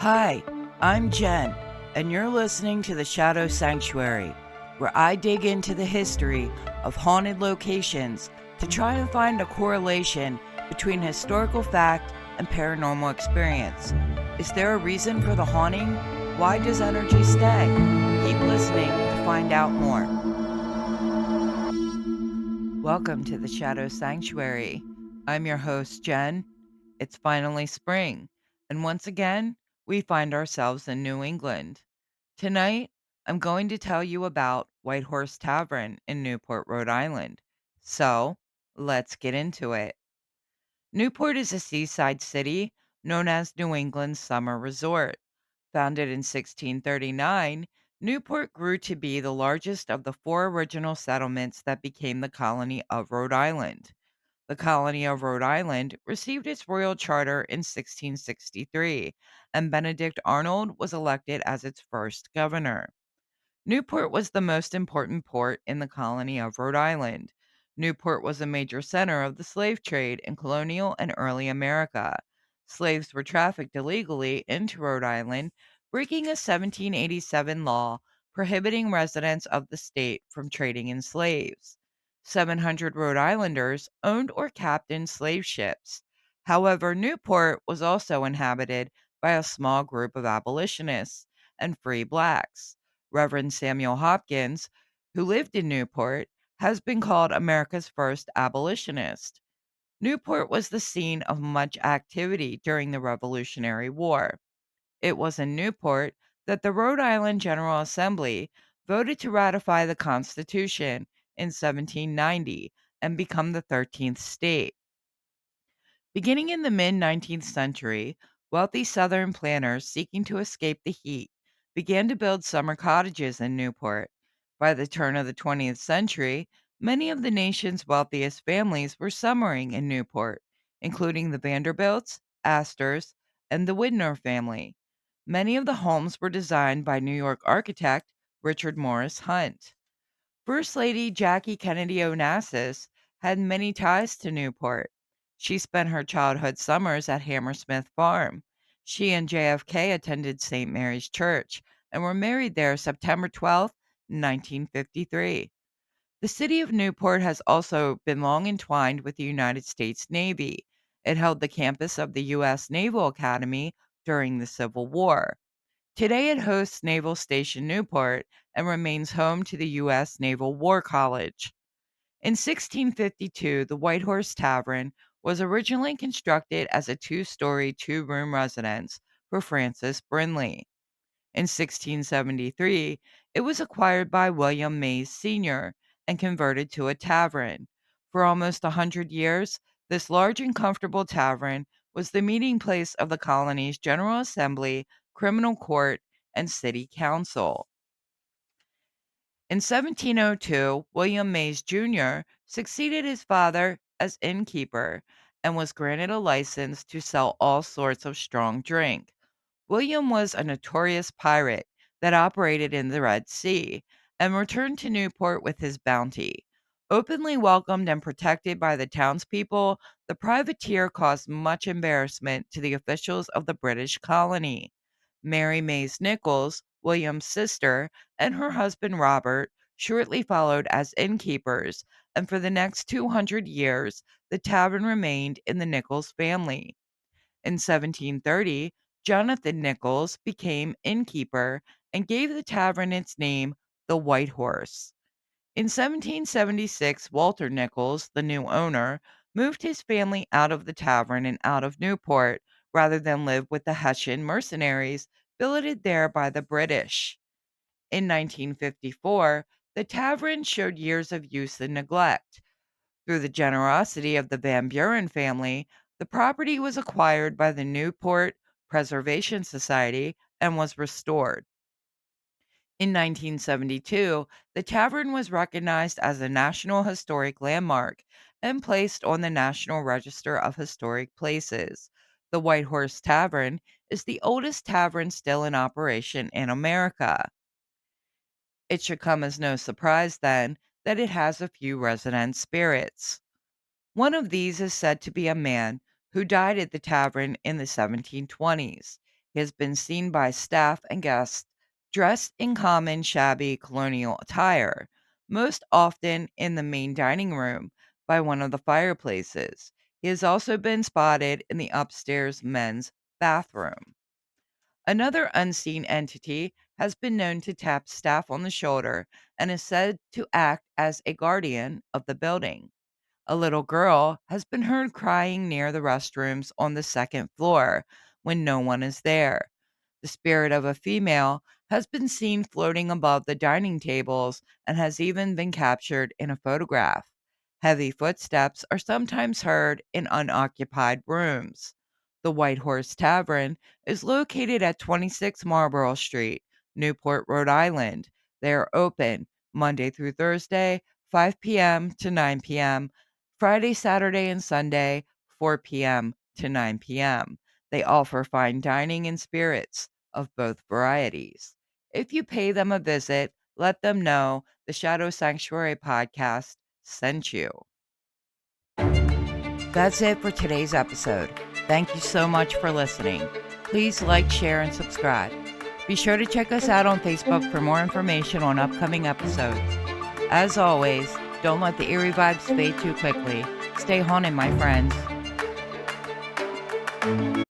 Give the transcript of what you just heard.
Hi, I'm Jen, and you're listening to the Shadow Sanctuary, where I dig into the history of haunted locations to try and find a correlation between historical fact and paranormal experience. Is there a reason for the haunting? Why does energy stay? Keep listening to find out more. Welcome to the Shadow Sanctuary. I'm your host, Jen. It's finally spring, and once again, we find ourselves in New England. Tonight, I'm going to tell you about White Horse Tavern in Newport, Rhode Island. So, let's get into it. Newport is a seaside city known as New England's summer resort. Founded in 1639, Newport grew to be the largest of the four original settlements that became the colony of Rhode Island. The colony of Rhode Island received its royal charter in 1663, and Benedict Arnold was elected as its first governor. Newport was the most important port in the colony of Rhode Island. Newport was a major center of the slave trade in colonial and early America. Slaves were trafficked illegally into Rhode Island, breaking a 1787 law prohibiting residents of the state from trading in slaves. 700 Rhode Islanders owned or captained slave ships. However, Newport was also inhabited by a small group of abolitionists and free blacks. Reverend Samuel Hopkins, who lived in Newport, has been called America's first abolitionist. Newport was the scene of much activity during the Revolutionary War. It was in Newport that the Rhode Island General Assembly voted to ratify the Constitution in 1790 and become the 13th state. Beginning in the mid 19th century, wealthy Southern planners seeking to escape the heat began to build summer cottages in Newport. By the turn of the 20th century, many of the nation's wealthiest families were summering in Newport, including the Vanderbilts, Astors, and the Widner family. Many of the homes were designed by New York architect Richard Morris Hunt. First Lady Jackie Kennedy Onassis had many ties to Newport. She spent her childhood summers at Hammersmith Farm. She and JFK attended St. Mary's Church and were married there September 12th, 1953. The city of Newport has also been long entwined with the United States Navy. It held the campus of the U.S. Naval Academy during the Civil War. Today, it hosts Naval Station Newport and remains home to the U.S. Naval War College. In 1652, the White Horse Tavern was originally constructed as a two-story, two-room residence for Francis Brinley. In 1673, it was acquired by William Mays Sr. and converted to a tavern. For almost 100 years, this large and comfortable tavern was the meeting place of the colony's General Assembly, Criminal Court, and City Council. In 1702, William Mays Jr. succeeded his father as innkeeper and was granted a license to sell all sorts of strong drink. William was a notorious pirate that operated in the Red Sea and returned to Newport with his bounty. Openly welcomed and protected by the townspeople, the privateer caused much embarrassment to the officials of the British colony. Mary Mays Nichols, William's sister, and her husband Robert shortly followed as innkeepers, and for the next 200 years, the tavern remained in the Nichols family. In 1730, Jonathan Nichols became innkeeper and gave the tavern its name, the White Horse. In 1776, Walter Nichols, the new owner, moved his family out of the tavern and out of Newport rather than live with the Hessian mercenaries billeted there by the British. In 1954, the tavern showed years of use and neglect. Through the generosity of the Van Buren family, the property was acquired by the Newport Preservation Society and was restored. In 1972, the tavern was recognized as a National Historic Landmark and placed on the National Register of Historic Places. The White Horse Tavern is the oldest tavern still in operation in America. It should come as no surprise, then, that it has a few resident spirits. One of these is said to be a man who died at the tavern in the 1720s. He has been seen by staff and guests dressed in common, shabby colonial attire, most often in the main dining room by one of the fireplaces. He has also been spotted in the upstairs men's bathroom. Another unseen entity has been known to tap staff on the shoulder and is said to act as a guardian of the building. A little girl has been heard crying near the restrooms on the second floor when no one is there. The spirit of a female has been seen floating above the dining tables and has even been captured in a photograph. Heavy footsteps are sometimes heard in unoccupied rooms. The White Horse Tavern is located at 26 Marlborough Street, Newport, Rhode Island. They are open Monday through Thursday, 5 p.m. to 9 p.m., Friday, Saturday, and Sunday, 4 p.m. to 9 p.m. They offer fine dining and spirits of both varieties. If you pay them a visit, let them know the Shadow Sanctuary podcast sent you. That's it for today's episode. Thank you so much for listening. Please like, share, and subscribe. Be sure to check us out on Facebook for more information on upcoming episodes. As always, don't let the eerie vibes fade too quickly. Stay haunted, my friends.